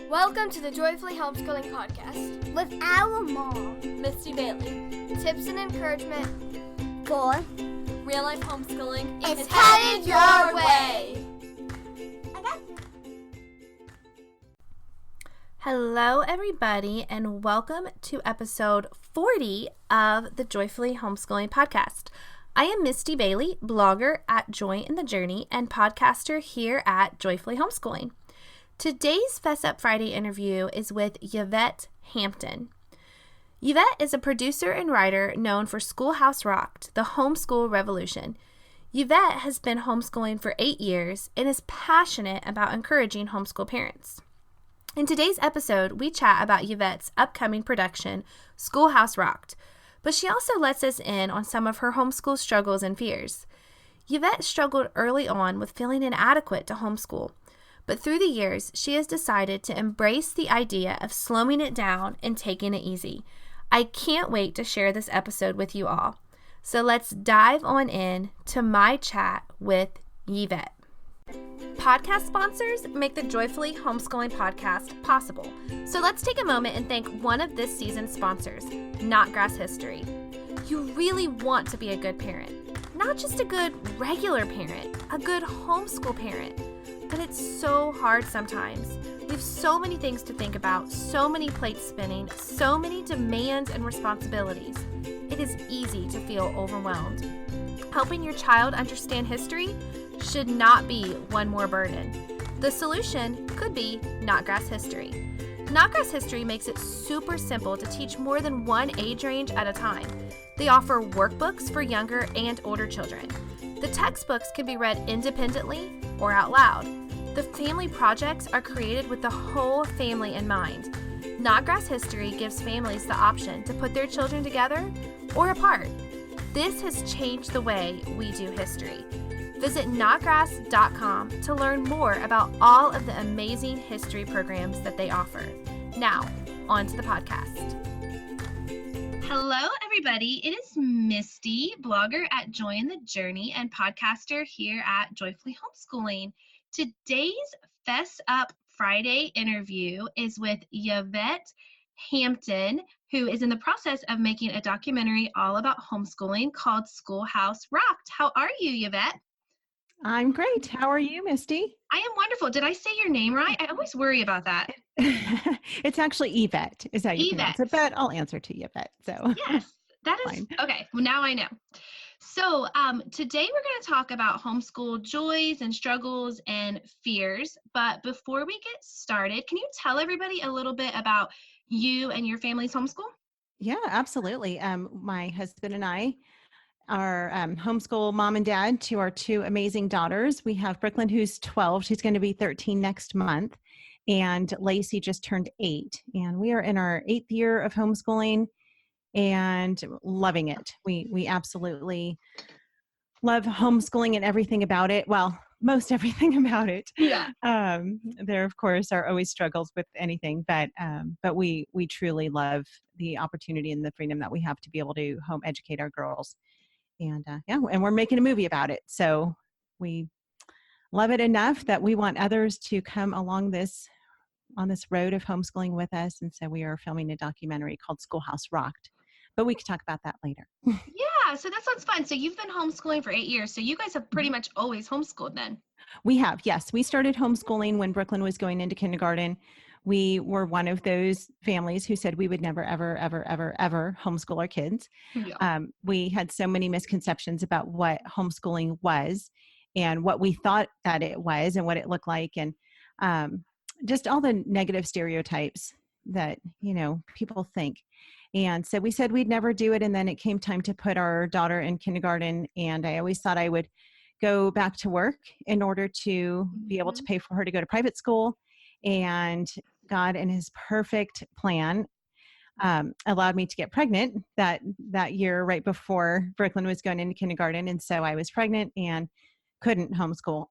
Welcome to the Joyfully Homeschooling Podcast with our mom, Misty Bailey. Tips and encouragement for real-life homeschooling is headed your way. Hello, everybody, and welcome to episode 40 of the Joyfully Homeschooling Podcast. I am Misty Bailey, blogger at Joy in the Journey and podcaster here at Joyfully Homeschooling. Today's Fess Up Friday interview is with Yvette Hampton. Yvette is a producer and writer known for Schoolhouse Rocked, the homeschool revolution. Yvette has been homeschooling for 8 years and is passionate about encouraging homeschool parents. In today's episode, we chat about Yvette's upcoming production, Schoolhouse Rocked, but she also lets us in on some of her homeschool struggles and fears. Yvette struggled early on with feeling inadequate to homeschool, but through the years, she has decided to embrace the idea of slowing it down and taking it easy. I can't wait to share this episode with you all. So let's dive on in to my chat with Yvette. Podcast sponsors make the Joyfully Homeschooling Podcast possible. So let's take a moment and thank one of this season's sponsors, Knotgrass History. You really want to be a good parent. Not just a good regular parent, a good homeschool parent. But it's so hard sometimes. We have so many things to think about, so many plates spinning, so many demands and responsibilities. It is easy to feel overwhelmed. Helping your child understand history should not be one more burden. The solution could be Knotgrass History. Knotgrass History makes it super simple to teach more than one age range at a time. They offer workbooks for younger and older children. The textbooks can be read independently or out loud. The family projects are created with the whole family in mind. Knotgrass History gives families the option to put their children together or apart. This has changed the way we do history. Visit knotgrass.com to learn more about all of the amazing history programs that they offer. Now, on to the podcast. Hello, everybody. It is Misty, blogger at Joy in the Journey and podcaster here at Joyfully Homeschooling. Today's Fess Up Friday interview is with Yvette Hampton, who is in the process of making a documentary all about homeschooling called Schoolhouse Rocked. How are you, Yvette? I'm great. How are you, Misty? I am wonderful. Did I say your name right? I always worry about that. It's actually Yvette, is how you pronounce it, but I'll answer to Yvette. So yes, that is fine. Okay. Well, now I know. So today we're going to talk about homeschool joys and struggles and fears. But before we get started, can you tell everybody a little bit about you and your family's homeschool? Yeah, absolutely. My husband and I are homeschool mom and dad to our two amazing daughters. We have Brooklyn, who's 12. She's going to be 13 next month. And Lacey just turned 8. And we are in our 8th year of homeschooling and loving it. We absolutely love homeschooling and everything about it. Well, most everything about it. Yeah. There, of course, are always struggles with anything, but we truly love the opportunity and the freedom that we have to be able to home educate our girls. And and we're making a movie about it. So we love it enough that we want others to come along on this road of homeschooling with us. And so we are filming a documentary called Schoolhouse Rocked. But we can talk about that later. Yeah, so that sounds fun. So you've been homeschooling for 8 years. So you guys have pretty much always homeschooled then. We have, yes. We started homeschooling when Brooklyn was going into kindergarten. We were one of those families who said we would never, ever, ever, ever, ever homeschool our kids. Yeah. We had so many misconceptions about what homeschooling was and what we thought that it was and what it looked like, and just all the negative stereotypes that, people think. And so we said we'd never do it. And then it came time to put our daughter in kindergarten. And I always thought I would go back to work in order to be able to pay for her to go to private school. And God, in his perfect plan, allowed me to get pregnant that year right before Brooklyn was going into kindergarten. And so I was pregnant and couldn't homeschool.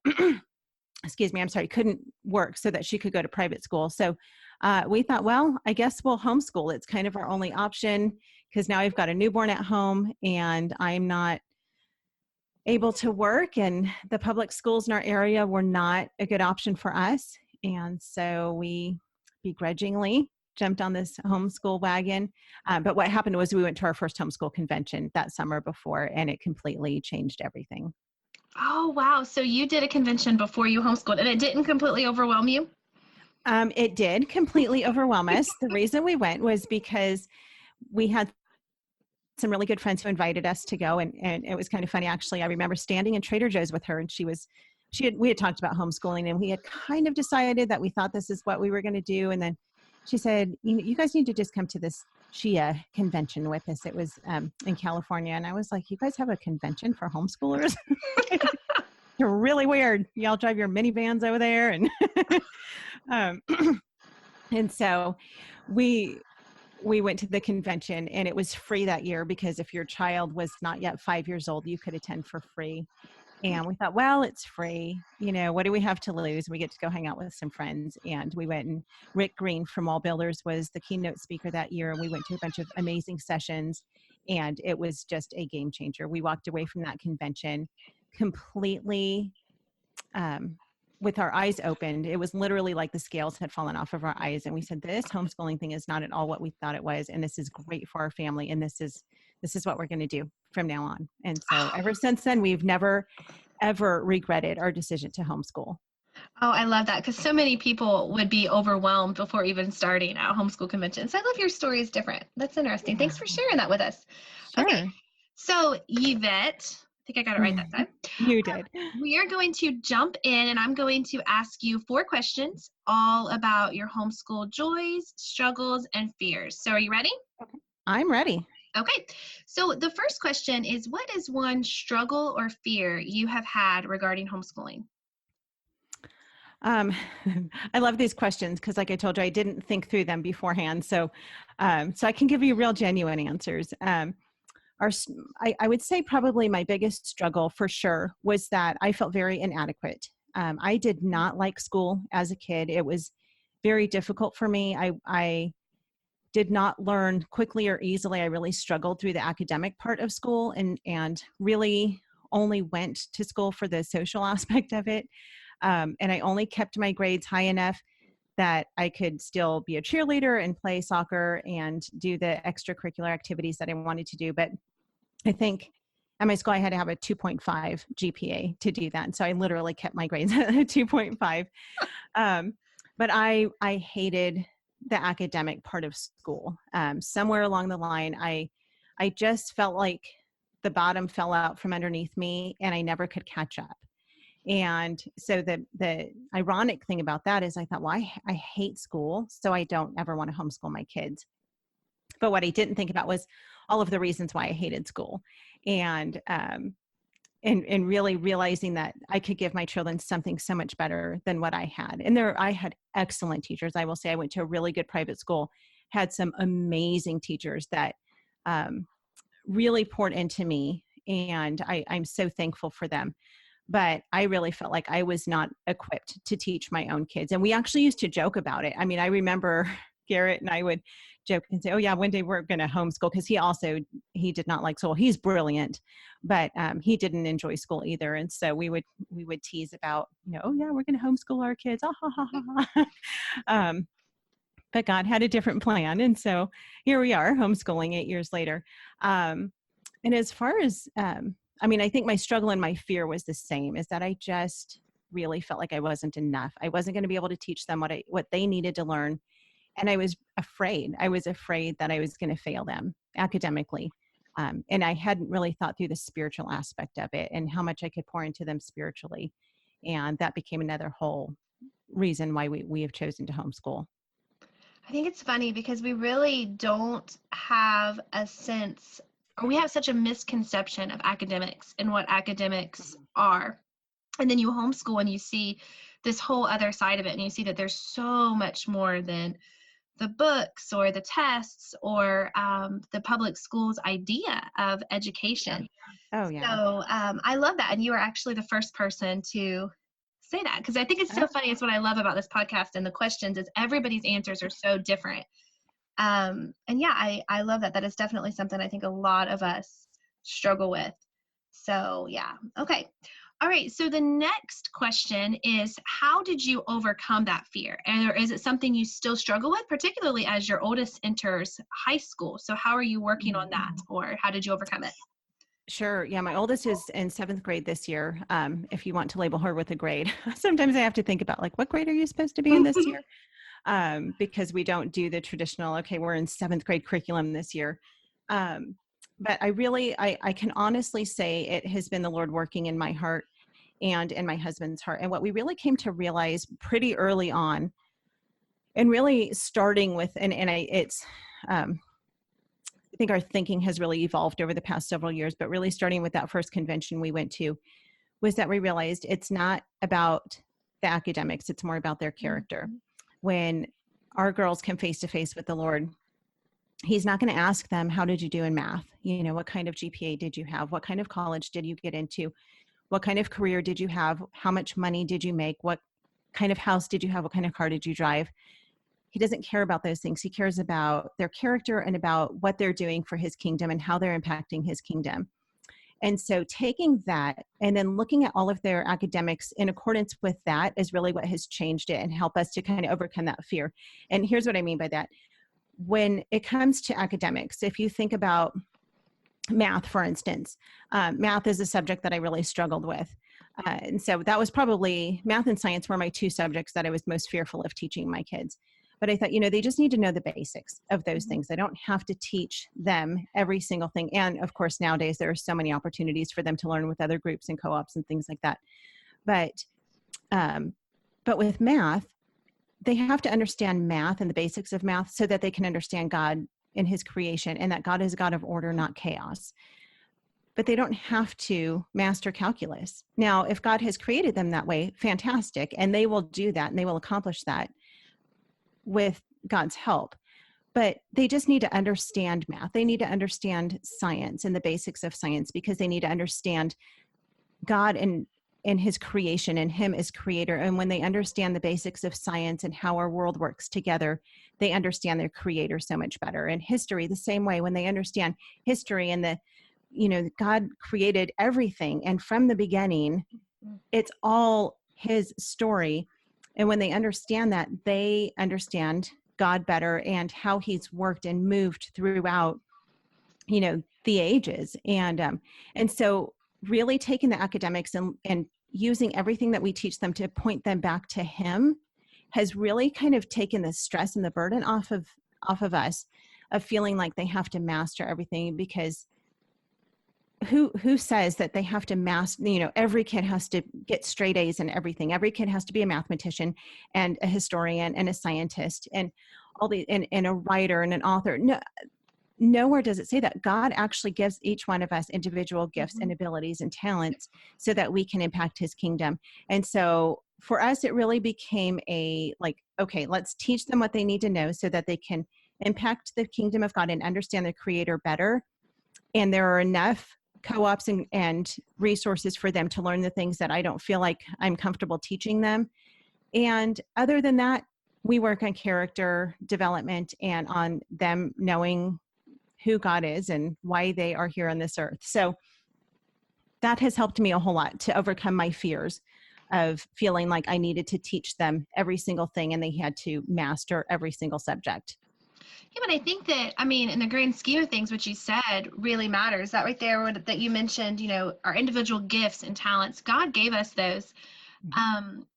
Couldn't work so that she could go to private school. So we thought, well, I guess we'll homeschool. It's kind of our only option because now I've got a newborn at home and I'm not able to work, and the public schools in our area were not a good option for us. And so we begrudgingly jumped on this homeschool wagon. But what happened was we went to our first homeschool convention that summer before, and it completely changed everything. Oh, wow. So you did a convention before you homeschooled and it didn't completely overwhelm you? It did completely overwhelm us. The reason we went was because we had some really good friends who invited us to go. And it was kind of funny, actually. I remember standing in Trader Joe's with her, and we had talked about homeschooling, and we had kind of decided that we thought this is what we were going to do. And then she said, you guys need to just come to this Chia convention with us. It was in California. And I was like, you guys have a convention for homeschoolers? You're really weird. Y'all drive your minivans over there. And, and so we went to the convention, and it was free that year because if your child was not yet 5 years old, you could attend for free. And we thought, well, it's free. What do we have to lose? We get to go hang out with some friends. And we went, and Rick Green from Wall Builders was the keynote speaker that year. And we went to a bunch of amazing sessions, and it was just a game changer. We walked away from that convention completely with our eyes opened. It was literally like the scales had fallen off of our eyes. And we said, this homeschooling thing is not at all what we thought it was. And this is great for our family. And this is what we're going to do from now on. And so ever since then, we've never, ever regretted our decision to homeschool. Oh, I love that, because so many people would be overwhelmed before even starting at homeschool conventions. I love your story is different. That's interesting. Yeah. Thanks for sharing that with us. Sure. Okay. So Yvette, I think I got it right that time. You did. We are going to jump in, and I'm going to ask you 4 questions all about your homeschool joys, struggles, and fears. So are you ready? Okay. I'm ready. Okay. So the first question is, what is one struggle or fear you have had regarding homeschooling? I love these questions because, like I told you, I didn't think through them beforehand. So I can give you real genuine answers. I would say probably my biggest struggle for sure was that I felt very inadequate. I did not like school as a kid. It was very difficult for me. I did not learn quickly or easily. I really struggled through the academic part of school and really only went to school for the social aspect of it. And I only kept my grades high enough that I could still be a cheerleader and play soccer and do the extracurricular activities that I wanted to do. But I think at my school, I had to have a 2.5 GPA to do that. And so I literally kept my grades at a 2.5. But I hated the academic part of school. Somewhere along the line, I just felt like the bottom fell out from underneath me and I never could catch up. And so the ironic thing about that is I thought, well, I hate school, so I don't ever want to homeschool my kids. But what I didn't think about was all of the reasons why I hated school, and really realizing that I could give my children something so much better than what I had. And I had excellent teachers. I will say I went to a really good private school, had some amazing teachers that really poured into me, and I'm so thankful for them. But I really felt like I was not equipped to teach my own kids. And we actually used to joke about it. I mean, I remember Garrett and I would joke and say, oh yeah, one day we're going to homeschool, because he did not like school. He's brilliant, but he didn't enjoy school either. And so we would tease about, oh yeah, we're going to homeschool our kids. Ah, ha, ha, ha, ha. But God had a different plan. And so here we are homeschooling 8 years later. And as far as, I think my struggle and my fear was the same, is that I just really felt like I wasn't enough. I wasn't going to be able to teach them what they needed to learn. And I was afraid. I was afraid that I was going to fail them academically. And I hadn't really thought through the spiritual aspect of it and how much I could pour into them spiritually. And that became another whole reason why we have chosen to homeschool. I think it's funny because we really don't have a sense, or we have such a misconception of academics and what academics are. And then you homeschool and you see this whole other side of it, and you see that there's so much more than the books or the tests or the public school's idea of education. Oh, yeah. So I love that. And you are actually the first person to say that, because I think it's so funny. It's what I love about this podcast and the questions is everybody's answers are so different. And yeah, I love that. That is definitely something I think a lot of us struggle with. So yeah. Okay. All right. So the next question is, how did you overcome that fear? Or is it something you still struggle with, particularly as your oldest enters high school? So how are you working on that, or how did you overcome it? Sure. Yeah. My oldest is in 7th grade this year. If you want to label her with a grade, sometimes I have to think about like, what grade are you supposed to be in this year? Because we don't do the traditional, okay, we're in 7th grade curriculum this year. But I can honestly say it has been the Lord working in my heart and in my husband's heart. And what we really came to realize pretty early on, and really starting with, I think our thinking has really evolved over the past several years, but really starting with that first convention we went to, was that we realized it's not about the academics, it's more about their character. When our girls come face to face with the Lord, He's not going to ask them, how did you do in math? What kind of GPA did you have? What kind of college did you get into? What kind of career did you have? How much money did you make? What kind of house did you have? What kind of car did you drive? He doesn't care about those things. He cares about their character and about what they're doing for His kingdom and how they're impacting His kingdom. And so taking that and then looking at all of their academics in accordance with that is really what has changed it and help us to kind of overcome that fear. And here's what I mean by that. When it comes to academics, if you think about math, for instance, math is a subject that I really struggled with. And so that was probably, math and science were my two subjects that I was most fearful of teaching my kids. But I thought, they just need to know the basics of those things. I don't have to teach them every single thing. And of course, nowadays, there are so many opportunities for them to learn with other groups and co-ops and things like that. But with math, they have to understand math and the basics of math so that they can understand God and His creation, and that God is a God of order, not chaos. But they don't have to master calculus. Now, if God has created them that way, fantastic. And they will do that and they will accomplish that with God's help. But they just need to understand math. They need to understand science and the basics of science, because they need to understand God and His creation and Him as creator. And when they understand the basics of science and how our world works together, they understand their creator so much better. And history, the same way, when they understand history and God created everything. And from the beginning, it's all His story. And when they understand that, they understand God better and how He's worked and moved throughout, the ages. And so really taking the academics and using everything that we teach them to point them back to Him has really kind of taken the stress and the burden off of us, of feeling like they have to master everything. Because who says that they have to master, every kid has to get straight A's in everything. Every kid has to be a mathematician and a historian and a scientist and all the, and a writer and an author. No, nowhere does it say that. God actually gives each one of us individual gifts and abilities and talents so that we can impact His kingdom. And so for us, it really became okay, let's teach them what they need to know so that they can impact the kingdom of God and understand the creator better. And there are enough co-ops and resources for them to learn the things that I don't feel like I'm comfortable teaching them. And other than that, we work on character development and on them knowing who God is and why they are here on this earth. So that has helped me a whole lot to overcome my fears of feeling like I needed to teach them every single thing and they had to master every single subject. Yeah, but I think that, in the grand scheme of things, what you said really matters. That right there, that you mentioned, our individual gifts and talents, God gave us those.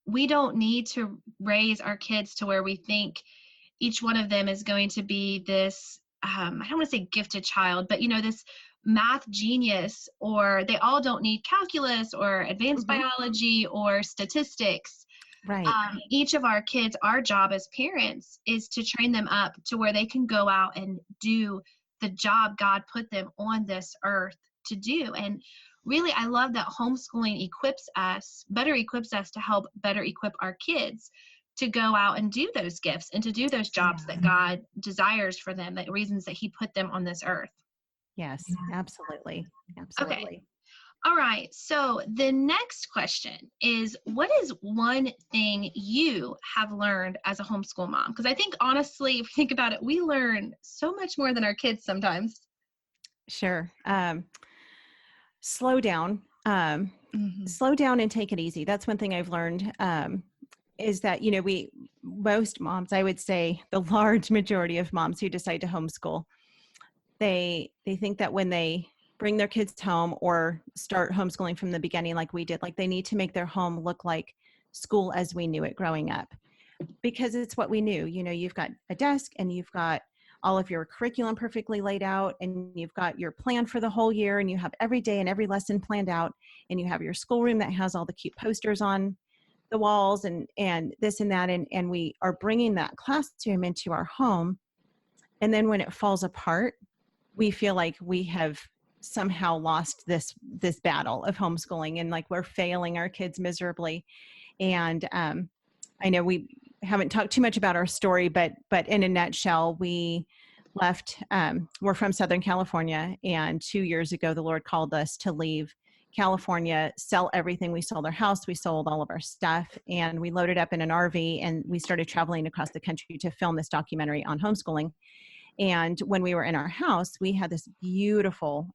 We don't need to raise our kids to where we think each one of them is going to be this, I don't want to say gifted child, but, this math genius, or they all don't need calculus or advanced biology or statistics. Right. Each of our kids, our job as parents is to train them up to where they can go out and do the job God put them on this earth to do. And really, I love that homeschooling better equips us to help better equip our kids to go out and do those gifts and to do those jobs that God desires for them, the reasons that He put them on this earth. Yes, absolutely. Absolutely. Okay. All right. So the next question is, what is one thing you have learned as a homeschool mom? Because I think, honestly, if you think about it, we learn so much more than our kids sometimes. Sure. Slow down. slow down and take it easy. That's one thing I've learned, is that, most moms, I would say the large majority of moms who decide to homeschool, they think that when they bring their kids home or start homeschooling from the beginning, like we did, like they need to make their home look like school as we knew it growing up, because it's what we knew. You've got a desk and you've got all of your curriculum perfectly laid out, and you've got your plan for the whole year, and you have every day and every lesson planned out, and you have your schoolroom that has all the cute posters on the walls and this and that. And we are bringing that classroom into our home. And then when it falls apart, we feel like we have somehow lost this battle of homeschooling, and like we're failing our kids miserably. And I know we haven't talked too much about our story, but in a nutshell, we left, we're from Southern California, and 2 years ago, the Lord called us to leave California, sell everything. We sold our house, we sold all of our stuff, and we loaded up in an RV, and we started traveling across the country to film this documentary on homeschooling. And when we were in our house, we had this beautiful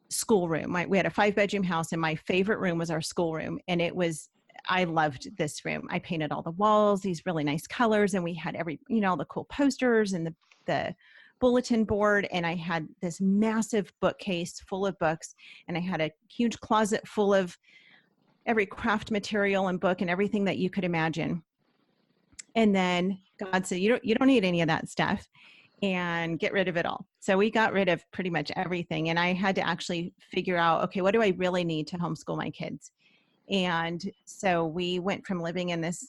schoolroom. We had a 5-bedroom house, and my favorite room was our schoolroom. And I loved this room. I painted all the walls, these really nice colors, and we had all the cool posters and the bulletin board. And I had this massive bookcase full of books, and I had a huge closet full of every craft material and book and everything that you could imagine. And then God said, you don't need any of that stuff, and get rid of it all. So we got rid of pretty much everything. And I had to actually figure out, okay, what do I really need to homeschool my kids? And so we went from living in this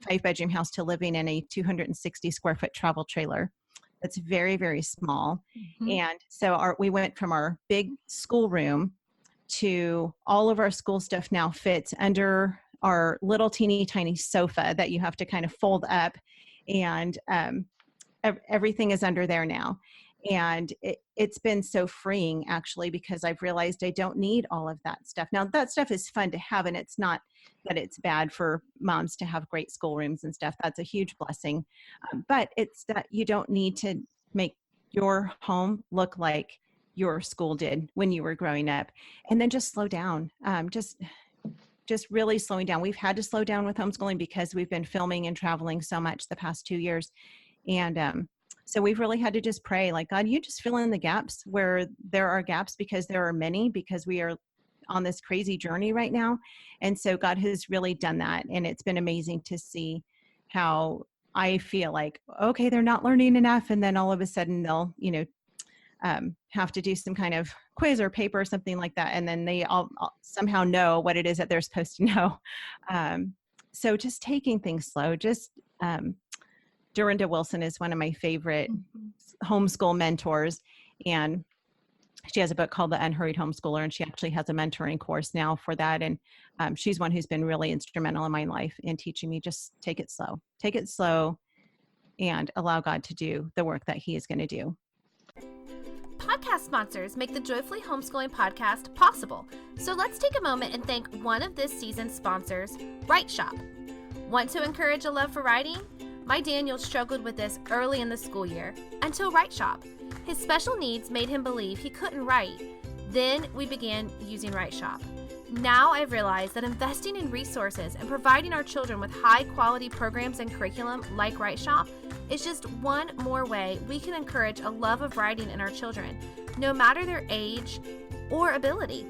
5-bedroom house to living in a 260 square foot travel trailer. That's very, very small. Mm-hmm. And so we went from our big schoolroom to all of our school stuff now fits under our little teeny tiny sofa that you have to kind of fold up, and everything is under there now. And it's been so freeing, actually, because I've realized I don't need all of that stuff. Now, that stuff is fun to have, and it's not that it's bad for moms to have great schoolrooms and stuff. That's a huge blessing. But it's that you don't need to make your home look like your school did when you were growing up. And then just slow down. Just really slowing down. We've had to slow down with homeschooling because we've been filming and traveling so much the past 2 years. And so we've really had to just pray, like, God, you just fill in the gaps where there are gaps, because there are many, because we are on this crazy journey right now. And so God has really done that. And it's been amazing to see how I feel like, okay, they're not learning enough. And then all of a sudden they'll, have to do some kind of quiz or paper or something like that. And then they all somehow know what it is that they're supposed to know. So just taking things slow. Dorinda Wilson is one of my favorite homeschool mentors, and she has a book called The Unhurried Homeschooler, and she actually has a mentoring course now for that. And she's one who's been really instrumental in my life in teaching me just take it slow and allow God to do the work that he is going to do. Podcast sponsors make the Joyfully Homeschooling podcast possible. So let's take a moment and thank one of this season's sponsors, Write Shop. Want to encourage a love for writing? My Daniel struggled with this early in the school year until Write Shop. His special needs made him believe he couldn't write. Then we began using Write Shop. Now I've realized that investing in resources and providing our children with high-quality programs and curriculum like Write Shop is just one more way we can encourage a love of writing in our children, no matter their age or ability.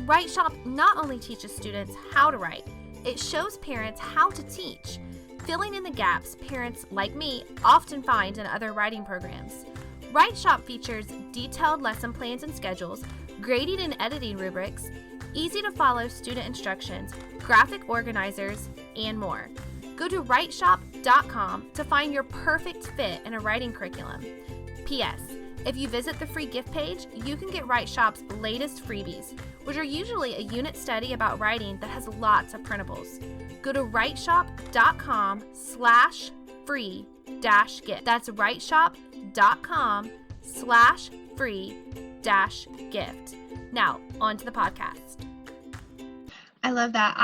Write Shop not only teaches students how to write, it shows parents how to teach, filling in the gaps parents like me often find in other writing programs. Write Shop features detailed lesson plans and schedules, grading and editing rubrics, easy to follow student instructions, graphic organizers, and more. Go to writeshop.com to find your perfect fit in a writing curriculum. P.S. If you visit the free gift page, you can get Write Shop's latest freebies, which are usually a unit study about writing that has lots of printables. Go to writeshop.com/free-gift. That's writeshop.com/free-gift. Now, on to the podcast. I love that.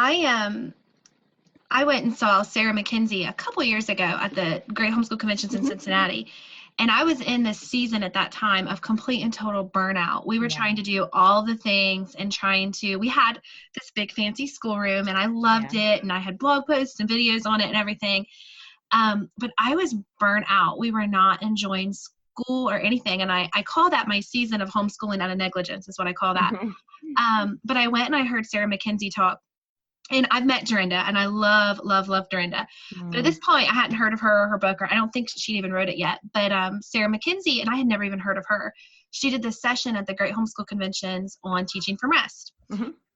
I went and saw Sarah McKenzie a couple years ago at the Great Homeschool Conventions in Cincinnati. And I was in this season at that time of complete and total burnout. We were Yeah. trying to do all the things and we had this big fancy schoolroom and I loved it. And I had blog posts and videos on it and everything. But I was burnt out. We were not enjoying school or anything. And I call that my season of homeschooling out of negligence is what I call that. But I went and I heard Sarah McKenzie talk. And I've met Dorinda, and I love Dorinda. But at this point, I hadn't heard of her or her book, or I don't think she even wrote it yet. But Sarah McKenzie, and I had never even heard of her, she did this session at the Great Homeschool Conventions on teaching from rest.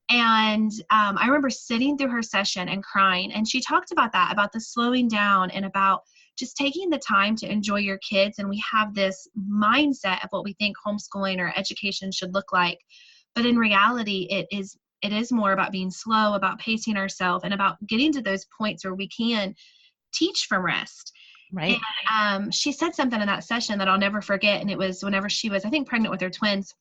And I remember sitting through her session and crying. And she talked about that, about the slowing down and about just taking the time to enjoy your kids. And we have this mindset of what we think homeschooling or education should look like. But in reality, it is more about being slow, about pacing ourselves, and about getting to those points where we can teach from rest. Right. And she said something in that session that I'll never forget. And it was whenever she was, I think, pregnant with her twins.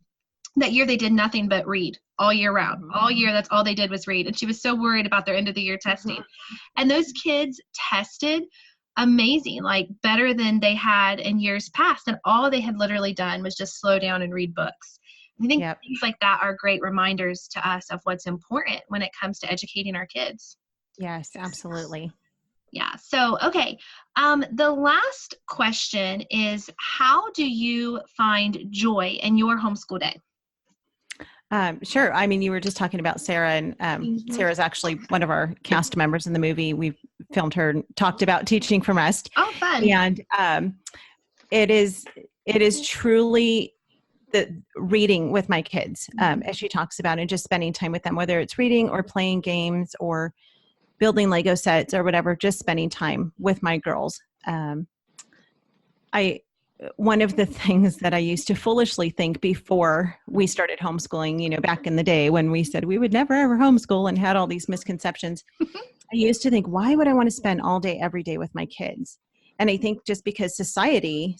That year they did nothing but read all year round. All year, that's all they did was read. And she was so worried about their end of the year testing. And those kids tested amazing, like better than they had in years past. And all they had literally done was just slow down and read books. I think things like that are great reminders to us of what's important when it comes to educating our kids. Yes, absolutely. Yeah. So, okay. The last question is, how do you find joy in your homeschool day? Sure. I mean, you were just talking about Sarah, and Sarah's actually one of our cast members in the movie. We've filmed her and talked about teaching from rest. Oh, fun. And it is truly the reading with my kids, as she talks about, and just spending time with them, whether it's reading or playing games or building Lego sets or whatever, just spending time with my girls. One of the things that I used to foolishly think before we started homeschooling, back in the day when we said we would never ever homeschool and had all these misconceptions, I used to think, why would I want to spend all day, every day with my kids? And I think just because society,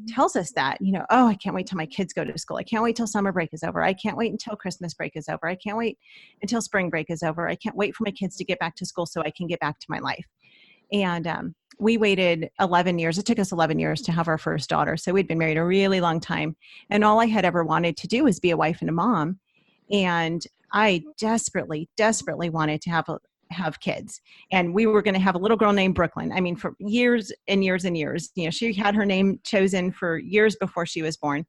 tells us that, oh, I can't wait till my kids go to school. I can't wait till summer break is over. I can't wait until Christmas break is over. I can't wait until spring break is over. I can't wait for my kids to get back to school so I can get back to my life. And we waited 11 years. It took us 11 years to have our first daughter. So we'd been married a really long time. And all I had ever wanted to do was be a wife and a mom. And I desperately wanted to have kids. And we were going to have a little girl named Brooklyn. I mean, for years and years and years, she had her name chosen for years before she was born.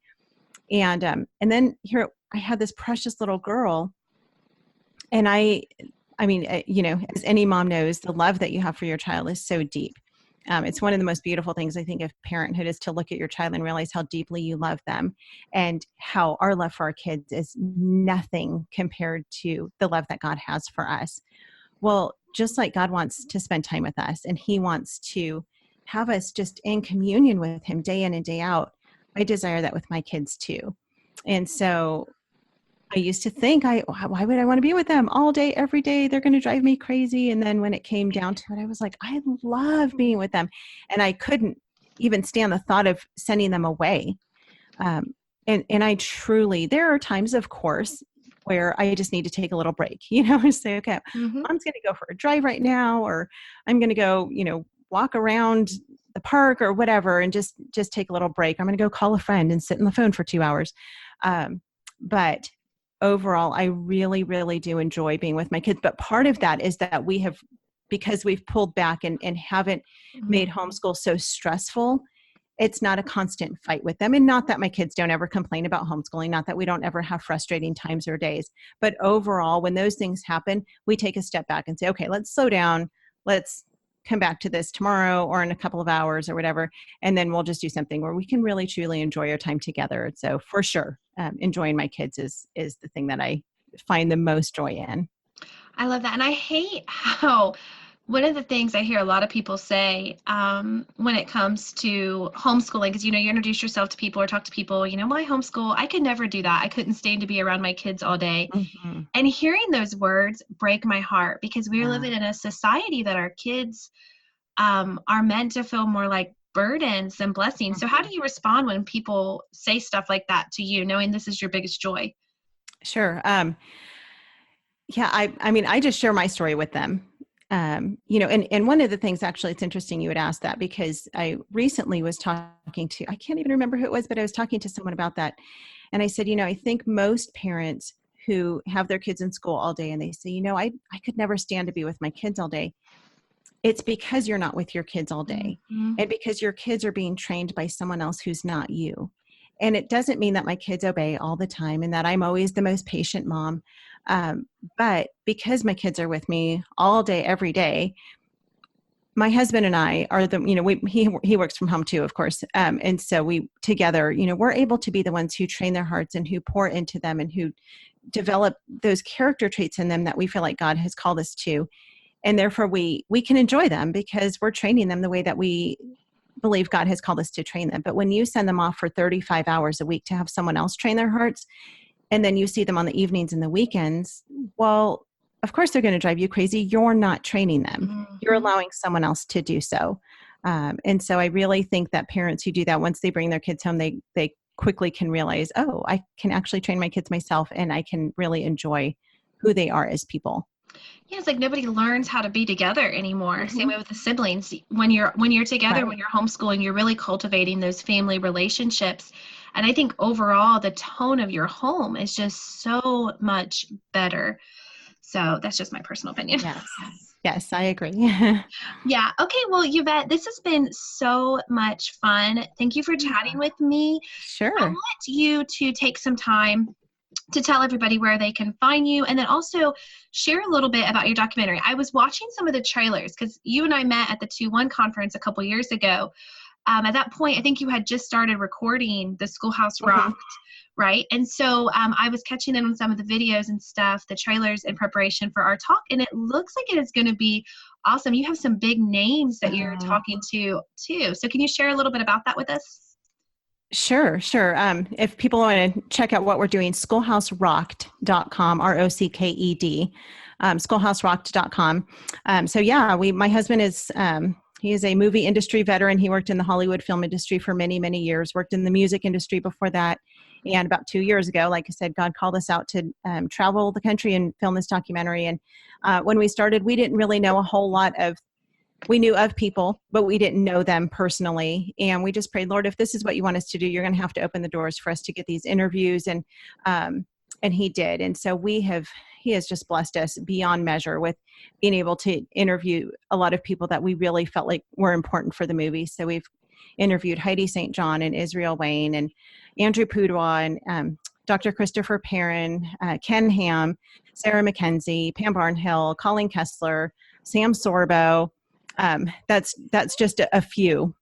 And then here I had this precious little girl. And I mean, as any mom knows, the love that you have for your child is so deep. It's one of the most beautiful things, I think, of parenthood is to look at your child and realize how deeply you love them, and how our love for our kids is nothing compared to the love that God has for us. Well, just like God wants to spend time with us, and he wants to have us just in communion with him day in and day out, I desire that with my kids too. And so I used to think, why would I want to be with them all day, every day? They're going to drive me crazy. And then when it came down to it, I was like, I love being with them. And I couldn't even stand the thought of sending them away. And I truly, there are times, of course, where I just need to take a little break, and say, okay, Mom's going to go for a drive right now, or I'm going to go, walk around the park or whatever, and just take a little break. I'm going to go call a friend and sit on the phone for 2 hours. But overall, I really, really do enjoy being with my kids. But part of that is that because we've pulled back and haven't made homeschool so stressful, it's not a constant fight with them. And not that my kids don't ever complain about homeschooling, not that we don't ever have frustrating times or days. But overall, when those things happen, we take a step back and say, okay, let's slow down. Let's come back to this tomorrow or in a couple of hours or whatever. And then we'll just do something where we can really, truly enjoy our time together. So for sure, enjoying my kids is the thing that I find the most joy in. I love that. And I hate how one of the things I hear a lot of people say when it comes to homeschooling, because, you introduce yourself to people or talk to people, my homeschool, I could never do that. I couldn't stand to be around my kids all day. Mm-hmm. And hearing those words break my heart, because we're living in a society that our kids are meant to feel more like burdens than blessings. Mm-hmm. So how do you respond when people say stuff like that to you, knowing this is your biggest joy? Sure. Yeah, I mean, I just share my story with them. and one of the things, actually, it's interesting you would ask that, because I recently was talking to, I can't even remember who it was, but I was talking to someone about that. And I said, I think most parents who have their kids in school all day and they say, I could never stand to be with my kids all day. It's because you're not with your kids all day, and because your kids are being trained by someone else who's not you. And it doesn't mean that my kids obey all the time and that I'm always the most patient mom. But because my kids are with me all day, every day, my husband and I are he works from home too, of course. And so we together, we're able to be the ones who train their hearts and who pour into them and who develop those character traits in them that we feel like God has called us to. And therefore we can enjoy them because we're training them the way that we believe God has called us to train them. But when you send them off for 35 hours a week to have someone else train their hearts, and then you see them on the evenings and the weekends, well, of course they're going to drive you crazy. You're not training them. You're allowing someone else to do so. And so I really think that parents who do that, once they bring their kids home, they quickly can realize, oh, I can actually train my kids myself, and I can really enjoy who they are as people. Yeah, it's like nobody learns how to be together anymore. Same way with the siblings. When you're together, Right. when you're homeschooling, you're really cultivating those family relationships. And I think overall, the tone of your home is just so much better. So that's just my personal opinion. Yes, I agree. Yeah. Okay. Well, Yvette, this has been so much fun. Thank you for chatting with me. Sure. I want you to take some time to tell everybody where they can find you, and then also share a little bit about your documentary. I was watching some of the trailers because you and I met at the 2-1 conference a couple years ago. At that point, I think you had just started recording the Schoolhouse Rocked, right? And so I was catching in on some of the videos and stuff, the trailers in preparation for our talk, and it looks like it is going to be awesome. You have some big names that you're talking to too. So can you share a little bit about that with us? Sure. If people want to check out what we're doing, schoolhouserocked.com, ROCKED, schoolhouserocked.com. My husband is, he is a movie industry veteran. He worked in the Hollywood film industry for many, many years, worked in the music industry before that. And about 2 years ago, like I said, God called us out to travel the country and film this documentary. And when we started, we didn't really know a whole lot of, we knew of people, but we didn't know them personally. And we just prayed, Lord, if this is what you want us to do, you're going to have to open the doors for us to get these interviews. And he did. And so he has just blessed us beyond measure with being able to interview a lot of people that we really felt like were important for the movie. So we've interviewed Heidi St. John and Israel Wayne and Andrew Pudewa and Dr. Christopher Perrin, Ken Ham, Sarah McKenzie, Pam Barnhill, Colleen Kessler, Sam Sorbo. That's just a few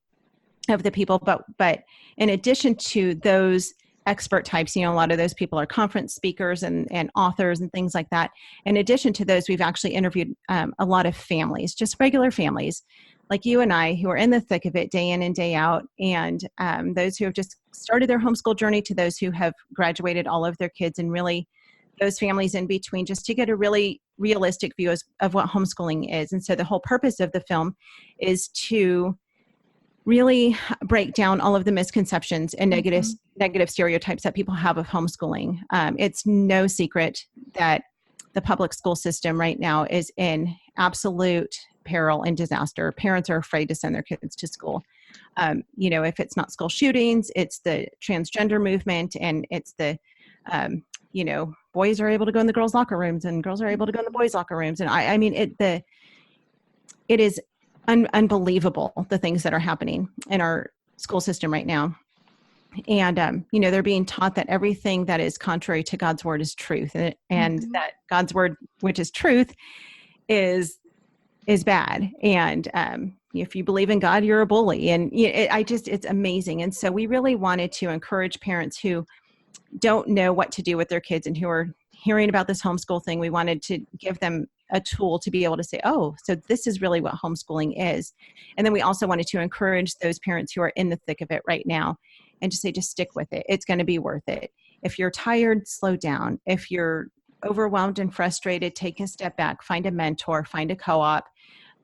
of the people, but in addition to those expert types, a lot of those people are conference speakers and authors and things like that. In addition to those, we've actually interviewed a lot of families, just regular families like you and I, who are in the thick of it day in and day out, and those who have just started their homeschool journey to those who have graduated all of their kids, and really those families in between, just to get a really realistic view of what homeschooling is. And so the whole purpose of the film is to really break down all of the misconceptions and negative stereotypes that people have of homeschooling. It's no secret that the public school system right now is in absolute peril and disaster. Parents are afraid to send their kids to school. If it's not school shootings, it's the transgender movement, and it's the boys are able to go in the girls' locker rooms and girls are able to go in the boys' locker rooms. And it is unbelievable, the things that are happening in our school system right now. And, they're being taught that everything that is contrary to God's word is truth, and that God's word, which is truth, is bad. And if you believe in God, you're a bully. And it's amazing. And so we really wanted to encourage parents who don't know what to do with their kids and who are hearing about this homeschool thing. We wanted to give them a tool to be able to say, oh, so this is really what homeschooling is. And then we also wanted to encourage those parents who are in the thick of it right now and just say, just stick with it. It's going to be worth it. If you're tired, slow down. If you're overwhelmed and frustrated, take a step back, find a mentor, find a co-op.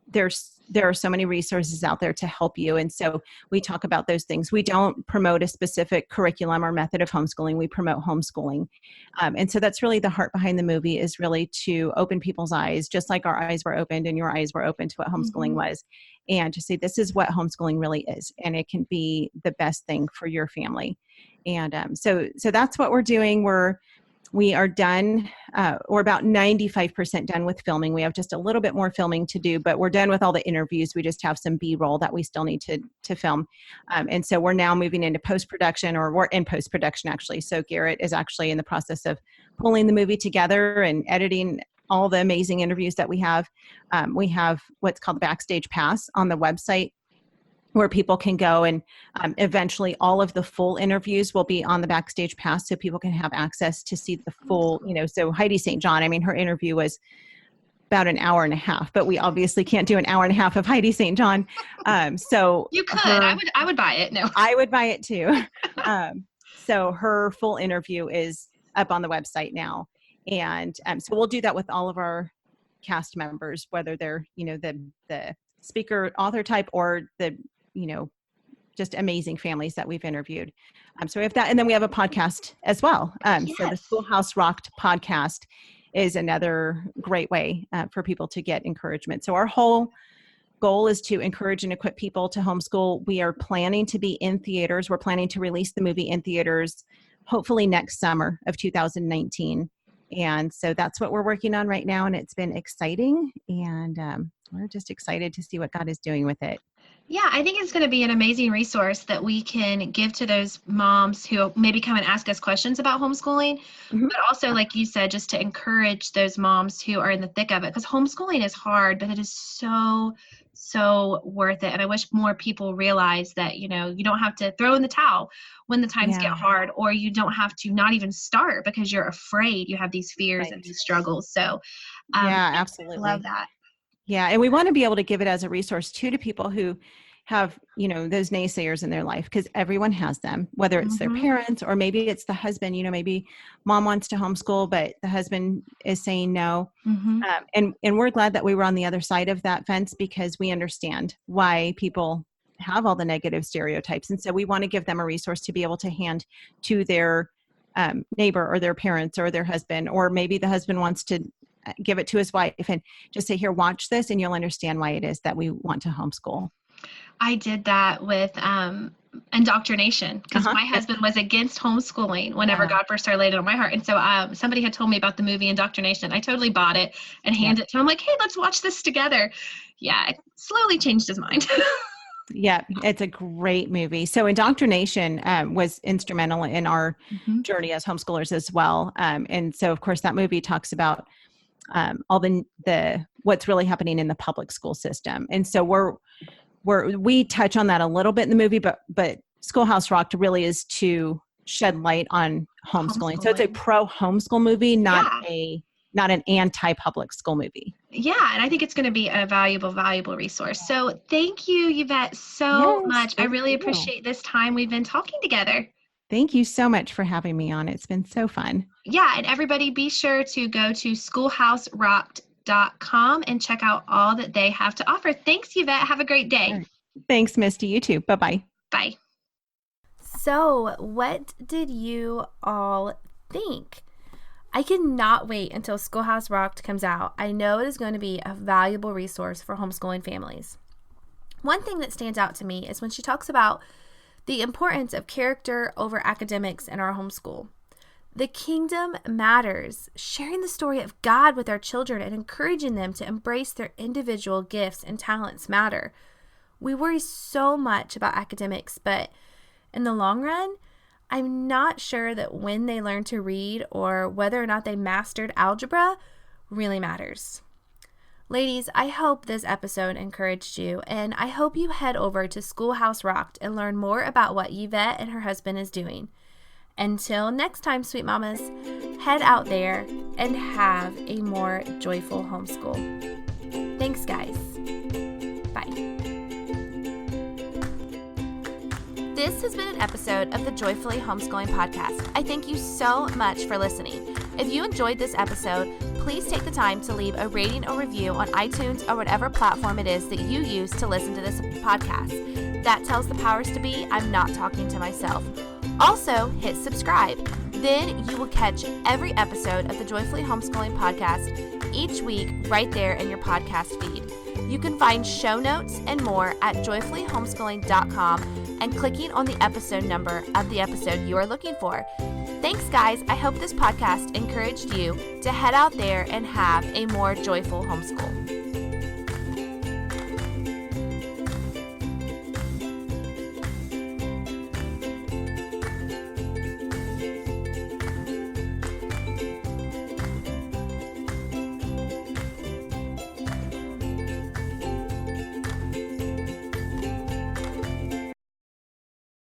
there are so many resources out there to help you. And so we talk about those things. We don't promote a specific curriculum or method of homeschooling. We promote homeschooling. And so that's really the heart behind the movie, is really to open people's eyes, just like our eyes were opened and your eyes were open to what homeschooling was, and to say, this is what homeschooling really is. And it can be the best thing for your family. And so that's what we're doing. We are done. We're about 95% done with filming. We have just a little bit more filming to do, but we're done with all the interviews. We just have some B-roll that we still need to film. And so we're now moving into post-production, or we're in post-production actually. So Garrett is actually in the process of pulling the movie together and editing all the amazing interviews that we have. We have what's called the Backstage Pass on the website, where people can go, and eventually all of the full interviews will be on the Backstage Pass, so people can have access to see the full, so Heidi St. John, I mean, her interview was about an hour and a half, but we obviously can't do an hour and a half of Heidi St. John. So you could, I would buy it. No, I would buy it too. So her full interview is up on the website now. And so we'll do that with all of our cast members, whether they're, the speaker author type, or the, just amazing families that we've interviewed. So we have that. And then we have a podcast as well. So the Schoolhouse Rocked podcast is another great way for people to get encouragement. So our whole goal is to encourage and equip people to homeschool. We are planning to be in theaters. We're planning to release the movie in theaters, hopefully next summer of 2019. And so that's what we're working on right now. And it's been exciting. And we're just excited to see what God is doing with it. Yeah, I think it's going to be an amazing resource that we can give to those moms who maybe come and ask us questions about homeschooling, but also, like you said, just to encourage those moms who are in the thick of it, because homeschooling is hard, but it is so worth it. And I wish more people realize that, you don't have to throw in the towel when the times get hard, or you don't have to not even start because you're afraid. You have these fears and these struggles. So absolutely. I love that. Yeah. And we want to be able to give it as a resource too, to people who have, those naysayers in their life, because everyone has them, whether it's their parents, or maybe it's the husband, maybe mom wants to homeschool, but the husband is saying no. And we're glad that we were on the other side of that fence, because we understand why people have all the negative stereotypes. And so we want to give them a resource to be able to hand to their neighbor or their parents or their husband, or maybe the husband wants to give it to his wife and just say, here, watch this, and you'll understand why it is that we want to homeschool. I did that with indoctrination, because my husband was against homeschooling whenever God first started laying it on my heart. And so somebody had told me about the movie Indoctrination. I totally bought it and handed it to him. I'm like, hey, let's watch this together. Yeah, it slowly changed his mind. Yeah, it's a great movie. So Indoctrination was instrumental in our journey as homeschoolers as well. And so, of course, that movie talks about all the what's really happening in the public school system. And so we touch on that a little bit in the movie, but Schoolhouse Rocked really is to shed light on homeschooling. So it's a pro homeschool movie, not an anti-public school movie. Yeah, and I think it's going to be a valuable resource. So thank you, Yvette, so much. I really appreciate this time we've been talking together. Thank you so much for having me on. It's been so fun. Yeah, and everybody be sure to go to schoolhouserocked.com and check out all that they have to offer. Thanks, Yvette. Have a great day. Thanks, Misty. You too. Bye-bye. Bye. So, what did you all think? I cannot wait until Schoolhouse Rocked comes out. I know it is going to be a valuable resource for homeschooling families. One thing that stands out to me is when she talks about the importance of character over academics in our homeschool. The kingdom matters. Sharing the story of God with our children and encouraging them to embrace their individual gifts and talents matter. We worry so much about academics, but in the long run, I'm not sure that when they learn to read or whether or not they mastered algebra really matters. Ladies, I hope this episode encouraged you, and I hope you head over to Schoolhouse Rocked and learn more about what Yvette and her husband is doing. Until next time, sweet mamas, head out there and have a more joyful homeschool. Thanks, guys. Bye. This has been an episode of the Joyfully Homeschooling Podcast. I thank you so much for listening. If you enjoyed this episode, please take the time to leave a rating or review on iTunes or whatever platform it is that you use to listen to this podcast. That tells the powers to be I'm not talking to myself. Also, hit subscribe. Then you will catch every episode of the Joyfully Homeschooling Podcast each week right there in your podcast feed. You can find show notes and more at joyfullyhomeschooling.com and clicking on the episode number of the episode you are looking for. Thanks, guys. I hope this podcast encouraged you to head out there and have a more joyful homeschool.